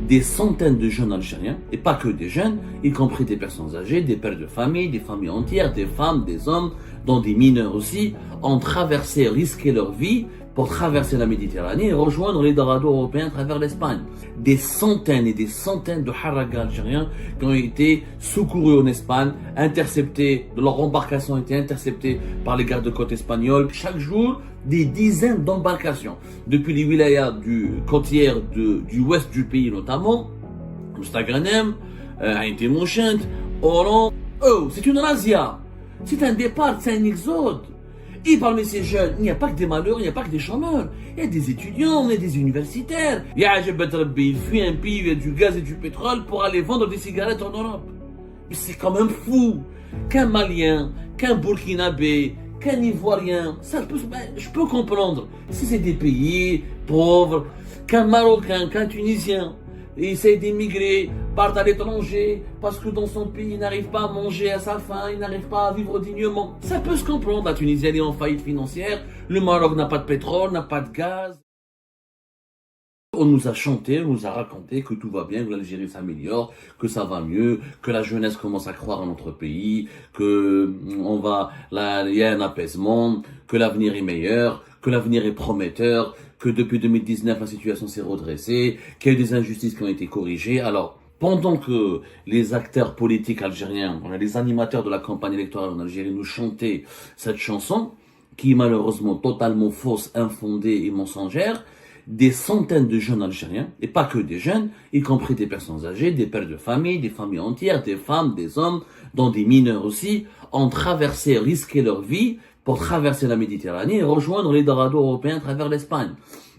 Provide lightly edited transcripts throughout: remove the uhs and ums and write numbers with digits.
des centaines de jeunes Algériens, et pas que des jeunes, y compris des personnes âgées, des pères de famille, des familles entières, des femmes, des hommes, dont des mineurs aussi, ont traversé, risqué leur vie pour traverser la Méditerranée et rejoindre les Dorados européens à travers l'Espagne. Des centaines et des centaines de haragas algériens qui ont été secourus en Espagne, interceptés, leurs embarcations ont été interceptées par les gardes-côtes espagnols. Chaque jour, des dizaines d'embarcations, depuis les wilayas côtières du ouest du pays notamment, Mostaganem, Ain Temouchent, Oran. Oh, c'est une razzia, c'est un départ, c'est un exode. Et parmi ces jeunes, il n'y a pas que des malheureux, il n'y a pas que des chômeurs. Il y a des étudiants, il y a des universitaires. Il fuit un pays où il y a du gaz et du pétrole pour aller vendre des cigarettes en Europe. Mais c'est quand même fou qu'un Malien, qu'un Burkinabé, qu'un Ivoirien, je peux comprendre. Si c'est des pays pauvres, qu'un Marocain, qu'un Tunisien essaie d'émigrer, part à l'étranger, parce que dans son pays, il n'arrive pas à manger à sa faim, il n'arrive pas à vivre dignement. Ça peut se comprendre, la Tunisie elle est en faillite financière, le Maroc n'a pas de pétrole, n'a pas de gaz. On nous a chanté, on nous a raconté que tout va bien, que l'Algérie s'améliore, que ça va mieux, que la jeunesse commence à croire en notre pays, que il y a un apaisement, que l'avenir est meilleur, que l'avenir est prometteur, que depuis 2019 la situation s'est redressée, qu'il y a eu des injustices qui ont été corrigées. Alors, pendant que les acteurs politiques algériens, les animateurs de la campagne électorale en Algérie nous chantaient cette chanson, qui est malheureusement totalement fausse, infondée et mensongère, des centaines de jeunes Algériens, et pas que des jeunes, y compris des personnes âgées, des pères de famille, des familles entières, des femmes, des hommes, dont des mineurs aussi, ont traversé, risqué leur vie pour traverser la Méditerranée et rejoindre les Dorados européens à travers l'Espagne.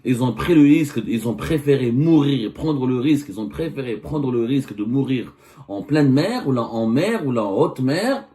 Ils ont pris le risque, ils ont préféré mourir, prendre le risque, ils ont préféré prendre le risque de mourir en pleine mer, ou là en mer, ou là en haute mer,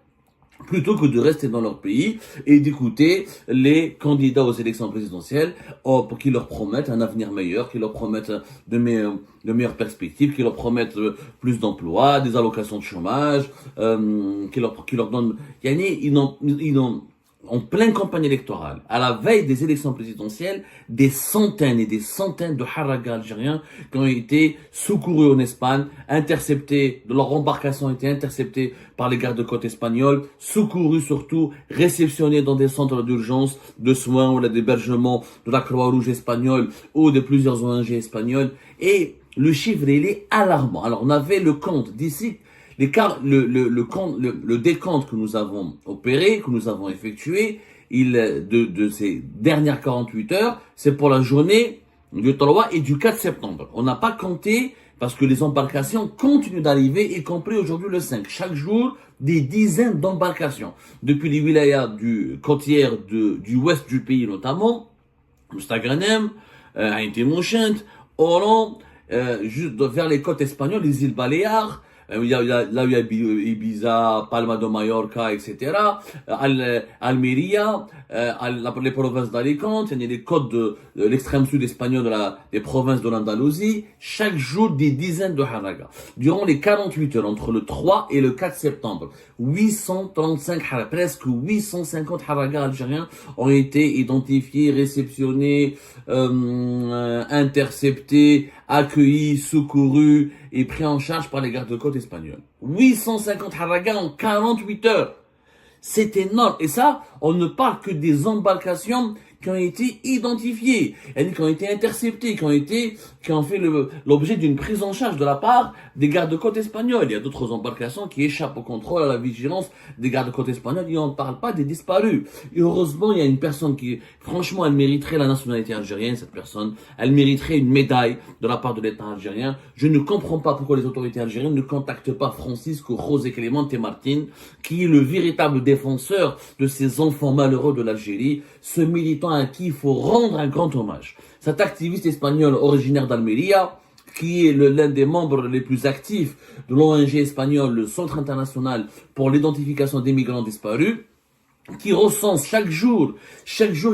plutôt que de rester dans leur pays et d'écouter les candidats aux élections présidentielles pour qu'ils leur promettent un avenir meilleur, qu'ils leur promettent de meilleures perspectives, qu'ils leur promettent plus d'emplois, des allocations de chômage, qu'ils leur donnent... Ils n'ont en pleine campagne électorale, à la veille des élections présidentielles, des centaines et des centaines de haragas algériens qui ont été secourus en Espagne, interceptés, leurs embarcations ont été interceptées par les gardes-côtes espagnols, secourus surtout, réceptionnés dans des centres d'urgence, de soins ou d'hébergement de la Croix-Rouge espagnole ou de plusieurs ONG espagnoles. Et le chiffre, il est alarmant. Alors, on avait le compte d'ici. Le décompte que nous avons opéré, que nous avons effectué, de ces dernières 48 heures, c'est pour la journée du 3 et du 4 septembre. On n'a pas compté parce que les embarcations continuent d'arriver, y compris aujourd'hui le 5. Chaque jour, des dizaines d'embarcations. Depuis les wilayas côtières du ouest du pays notamment, Mostaganem, Ain Temouchent, Oran, juste vers les côtes espagnoles, les îles Baléares, là où il y a Ibiza, Palma de Mallorca, etc. Almeria, les provinces d'Alicante, il y a les côtes de l'extrême sud espagnol des provinces de l'Andalousie. Chaque jour, des dizaines de haragas. Durant les 48 heures, entre le 3 et le 4 septembre, 835 haragas, presque 850 haragas algériens ont été identifiés, réceptionnés, interceptés, accueillis, secourus et pris en charge par les gardes-côtes espagnols. 850 haragas en 48 heures. C'est énorme. Et ça, on ne parle que des embarcations qui ont été identifiées, qui ont été interceptées, qui ont fait l'objet d'une prise en charge de la part des gardes-côtes espagnols. Il y a d'autres embarcations qui échappent au contrôle, à la vigilance des gardes-côtes espagnols. Et on ne parle pas des disparus. Et heureusement, il y a une personne qui, franchement, elle mériterait la nationalité algérienne, cette personne. Elle mériterait une médaille de la part de l'État algérien. Je ne comprends pas pourquoi les autorités algériennes ne contactent pas Francisco José Clemente Martin, qui est le véritable défenseur de ces enfants malheureux de l'Algérie, ce militant à qui il faut rendre un grand hommage. Cet activiste espagnol originaire d'Almeria, qui est l'un des membres les plus actifs de l'ONG espagnole, le Centre international pour l'identification des migrants disparus, qui recense chaque jour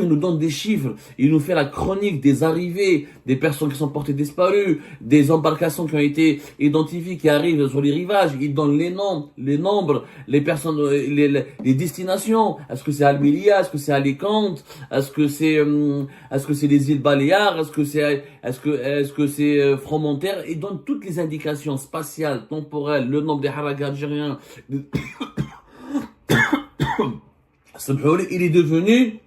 il nous donne des chiffres, il nous fait la chronique des arrivées, des personnes qui sont portées disparues, des embarcations qui ont été identifiées, qui arrivent sur les rivages, il donne les noms, les nombres, les personnes, les destinations, est-ce que c'est Almeria, est-ce que c'est Alicante, est-ce que c'est les îles Baléares, est-ce que c'est Fromentère, il donne toutes les indications spatiales, temporelles, le nombre des haragas algériens, il est devenu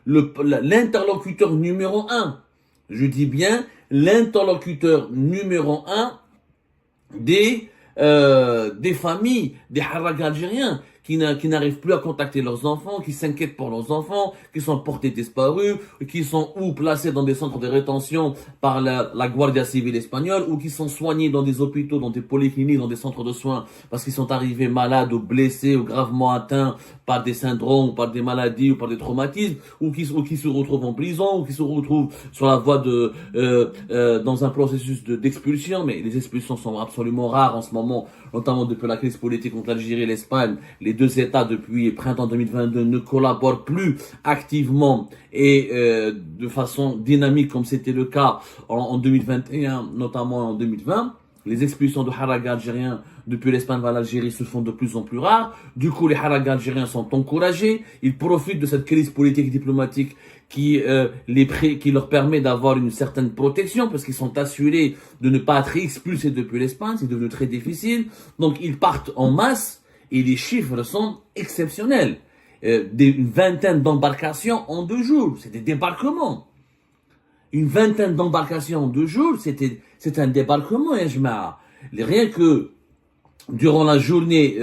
l'interlocuteur numéro un. Je dis bien l'interlocuteur numéro un des familles, des haragas algériens qui n'arrivent plus à contacter leurs enfants, qui s'inquiètent pour leurs enfants, qui sont portés disparus, qui sont ou placés dans des centres de rétention par la Guardia Civile espagnole, ou qui sont soignés dans des hôpitaux, dans des polycliniques, dans des centres de soins, parce qu'ils sont arrivés malades ou blessés ou gravement atteints par des syndromes, ou par des maladies, ou par des traumatismes, ou qui se retrouvent en prison, ou qui se retrouvent sur la voie dans un processus d'expulsion, mais les expulsions sont absolument rares en ce moment, notamment depuis la crise politique entre l'Algérie et l'Espagne. Les deux États, depuis printemps 2022, ne collaborent plus activement et de façon dynamique comme c'était le cas en 2021, notamment en 2020. Les expulsions de haragas algériens depuis l'Espagne vers l'Algérie se font de plus en plus rares. Du coup, les haragas algériens sont encouragés. Ils profitent de cette crise politique et diplomatique qui leur permet d'avoir une certaine protection parce qu'ils sont assurés de ne pas être expulsés depuis l'Espagne. C'est devenu très difficile. Donc, ils partent en masse et les chiffres sont exceptionnels. Une vingtaine d'embarcations en 2 jours. C'est des débarquements. Une vingtaine d'embarcations en 2 jours, c'est un débarquement, rien que durant la journée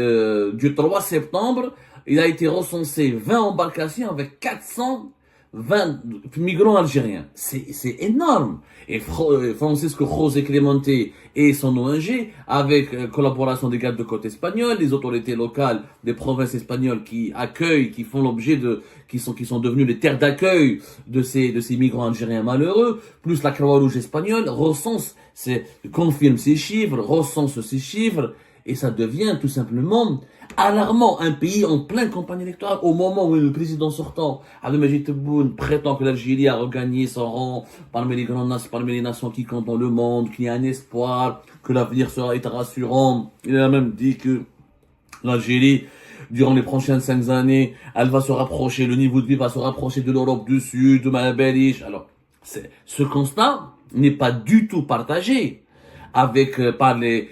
du 3 septembre, il a été recensé 20 embarcations avec 420 migrants algériens. C'est énorme. Et Francisco José Clemente et son ONG, avec collaboration des gardes de côte espagnols, les autorités locales des provinces espagnoles qui accueillent, qui font l'objet qui sont devenus les terres d'accueil de ces migrants algériens malheureux, plus la Croix-Rouge espagnole, confirme ces chiffres, recense ces chiffres, et ça devient tout simplement alarmant. Un pays en pleine campagne électorale, au moment où le président sortant, Abdelmadjid Tebboune, prétend que l'Algérie a regagné son rang parmi les nations qui comptent dans le monde, qu'il y a un espoir, que l'avenir sera rassurant. Il a même dit que l'Algérie, durant les prochaines 5 années, elle va se rapprocher, le niveau de vie va se rapprocher de l'Europe du Sud, de Malabélich. Alors, ce constat n'est pas du tout partagé par les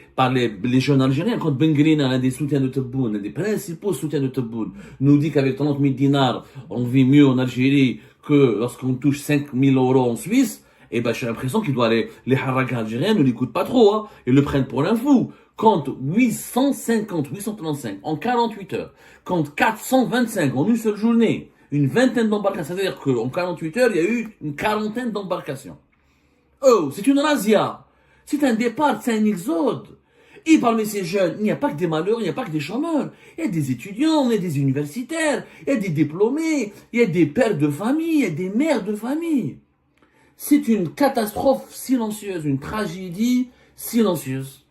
jeunes Algériens. Quand Ben Green, l'un des soutiens de Tebboune, l'un des principaux soutiens de Tebboune, nous dit qu'avec 30 000 dinars, on vit mieux en Algérie que lorsqu'on touche 5 000 euros en Suisse, et j'ai l'impression les haragas algériens ne l'écoutent pas trop, hein. Ils le prennent pour un fou. Compte 835 en 48 heures, compte 425 en une seule journée, une vingtaine d'embarcations, c'est-à-dire qu'en 48 heures, il y a eu une quarantaine d'embarcations. Oh, c'est une razzia. C'est un départ, c'est un exode. Et parmi ces jeunes, il n'y a pas que des malheureux, il n'y a pas que des chômeurs. Il y a des étudiants, il y a des universitaires, il y a des diplômés, il y a des pères de famille, il y a des mères de famille. C'est une catastrophe silencieuse, une tragédie silencieuse.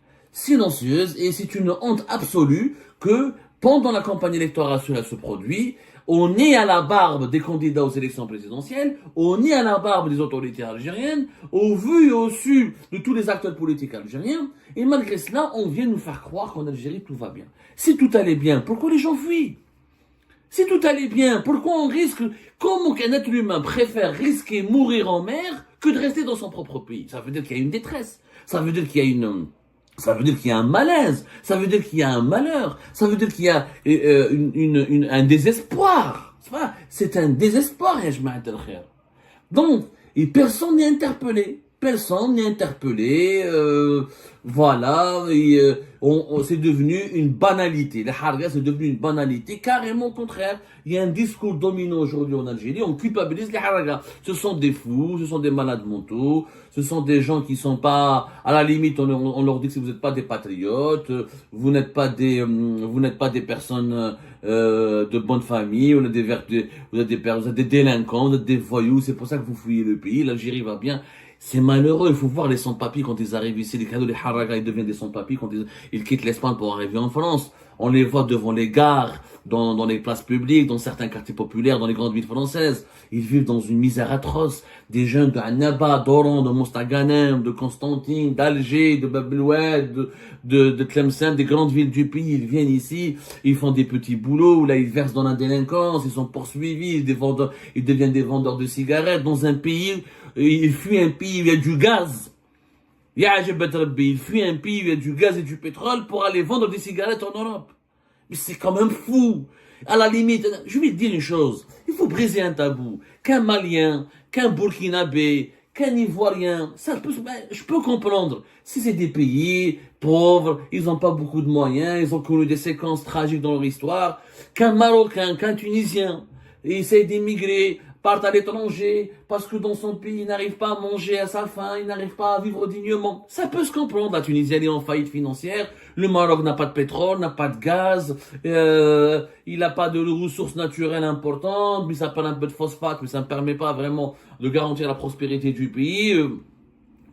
Et c'est une honte absolue que pendant la campagne électorale cela se produit. On est à la barbe des candidats aux élections présidentielles, on est à la barbe des autorités algériennes, au vu et au su de tous les acteurs politiques algériens, et malgré cela, on vient nous faire croire qu'en Algérie tout va bien. Si tout allait bien, pourquoi les gens fuient? Si tout allait bien, pourquoi on risque? Comment qu'un être humain préfère risquer mourir en mer que de rester dans son propre pays? Ça veut dire qu'il y a une détresse, ça veut dire qu'il y a un malaise, ça veut dire qu'il y a un malheur, ça veut dire qu'il y a un désespoir. C'est un désespoir, donc, et personne n'est interpellé. Voilà, c'est devenu une banalité. Les hargas, c'est devenu une banalité, carrément au contraire. Il y a un discours dominant aujourd'hui en Algérie, on culpabilise les hargas. Ce sont des fous, ce sont des malades mentaux, ce sont des gens qui sont pas, à la limite, on leur dit que si vous n'êtes pas des patriotes, vous n'êtes pas des personnes de bonne famille, vous êtes des délinquants, vous êtes des voyous, c'est pour ça que vous fouillez le pays, l'Algérie va bien. C'est malheureux, il faut voir les sans-papiers quand ils arrivent ici, les cadeaux des haragas, ils deviennent des sans-papiers quand ils quittent l'Espagne pour arriver en France. on les voit devant les gares, dans les places publiques, dans certains quartiers populaires, dans les grandes villes françaises. Ils vivent dans une misère atroce. Des jeunes de Annaba, d'Oran, de Mostaganem, de Constantine, d'Alger, de Bab el Oued, de Tlemcen, des grandes villes du pays. Ils viennent ici, ils font des petits boulots, là ils versent dans la délinquance, ils sont poursuivis, ils deviennent des vendeurs de cigarettes dans un pays, ils fuient un pays où il y a du gaz. Il fuit un pays où il y a du gaz et du pétrole pour aller vendre des cigarettes en Europe. Mais c'est quand même fou. À la limite, je vais te dire une chose. Il faut briser un tabou. Qu'un Malien, qu'un Burkinabé, qu'un Ivoirien, je peux comprendre. Si c'est des pays pauvres, ils n'ont pas beaucoup de moyens, ils ont connu des séquences tragiques dans leur histoire. Qu'un Marocain, qu'un Tunisien, essaye d'émigrer, part à l'étranger, parce que dans son pays, il n'arrive pas à manger à sa faim, il n'arrive pas à vivre dignement. Ça peut se comprendre. La Tunisie, elle est en faillite financière. Le Maroc n'a pas de pétrole, n'a pas de gaz, il n'a pas de ressources naturelles importantes, mais ça parle un peu de phosphate, mais ça ne permet pas vraiment de garantir la prospérité du pays.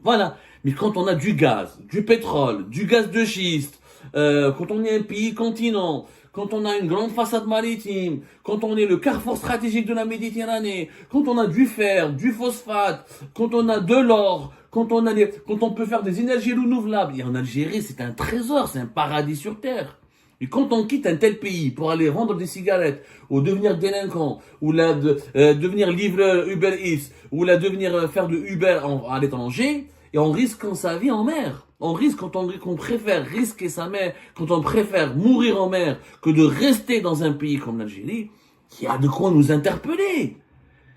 Voilà. Mais quand on a du gaz, du pétrole, du gaz de schiste, quand on est un pays continent, quand on a une grande façade maritime, quand on est le carrefour stratégique de la Méditerranée, quand on a du fer, du phosphate, quand on a de l'or, quand on peut faire des énergies renouvelables. Et en Algérie, c'est un trésor, c'est un paradis sur terre. Et quand on quitte un tel pays pour aller vendre des cigarettes, ou devenir délinquant, ou devenir livreur Uber Eats, ou devenir faire de Uber à l'étranger, et on risque sa vie en mer. On risque qu'on préfère risquer sa mère, quand on préfère mourir en mer que de rester dans un pays comme l'Algérie, qui a de quoi nous interpeller.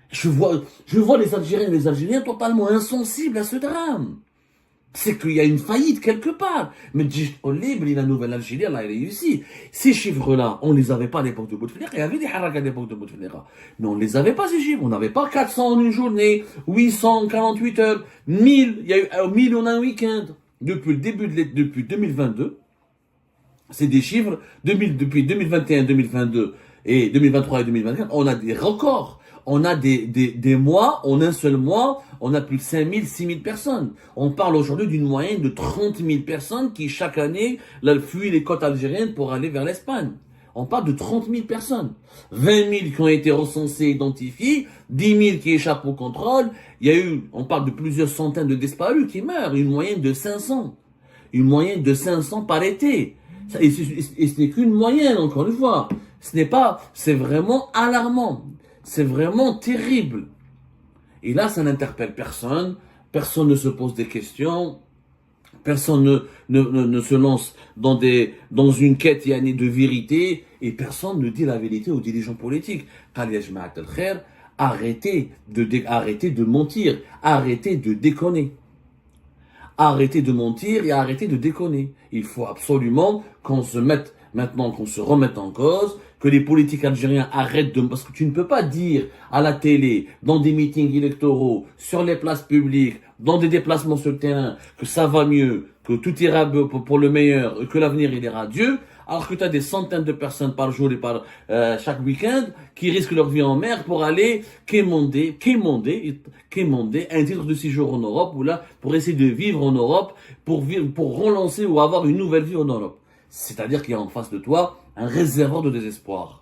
Je vois les Algériens et les Algériens totalement insensibles à ce drame. C'est qu'il y a une faillite quelque part. Mais la nouvelle Algérie, elle a réussi. Ces chiffres-là, on les avait pas à l'époque de Bouteflika. Il y avait des harakas à l'époque de Bouteflika. Mais on les avait pas, ces chiffres. On n'avait pas 400 en une journée, 800 en 48 heures, 1000, il y a eu 1000 en un week-end. Depuis 2022, c'est des chiffres, depuis 2021, 2022 et 2023 et 2024, on a des records. On a des mois, en un seul mois, on a plus de 5000, 6000 personnes. On parle aujourd'hui d'une moyenne de 30 000 personnes qui, chaque année, fuient les côtes algériennes pour aller vers l'Espagne. On parle de 30 000 personnes. 20 000 qui ont été recensées, identifiées, 10 000 qui échappent au contrôle. On parle de plusieurs centaines de disparus qui meurent, une moyenne de 500. Une moyenne de 500 par été. Et ce n'est qu'une moyenne, encore une fois. C'est vraiment alarmant. C'est vraiment terrible. Et là, ça n'interpelle personne. Personne ne se pose des questions. Personne ne se lance dans une quête de vérité. Et personne ne dit la vérité aux dirigeants politiques. Arrêtez de mentir. Arrêtez de déconner. Arrêtez de mentir et arrêtez de déconner. Il faut absolument qu'on se remette en cause, que les politiques algériens arrêtent parce que tu ne peux pas dire à la télé, dans des meetings électoraux, sur les places publiques, dans des déplacements sur le terrain, que ça va mieux, que tout ira pour le meilleur, que l'avenir il ira Dieu, alors que tu as des centaines de personnes par jour et chaque week-end qui risquent leur vie en mer pour aller quémander un titre de séjour en Europe pour essayer de vivre en Europe, pour relancer ou avoir une nouvelle vie en Europe. C'est-à-dire qu'il y a en face de toi un réservoir de désespoir.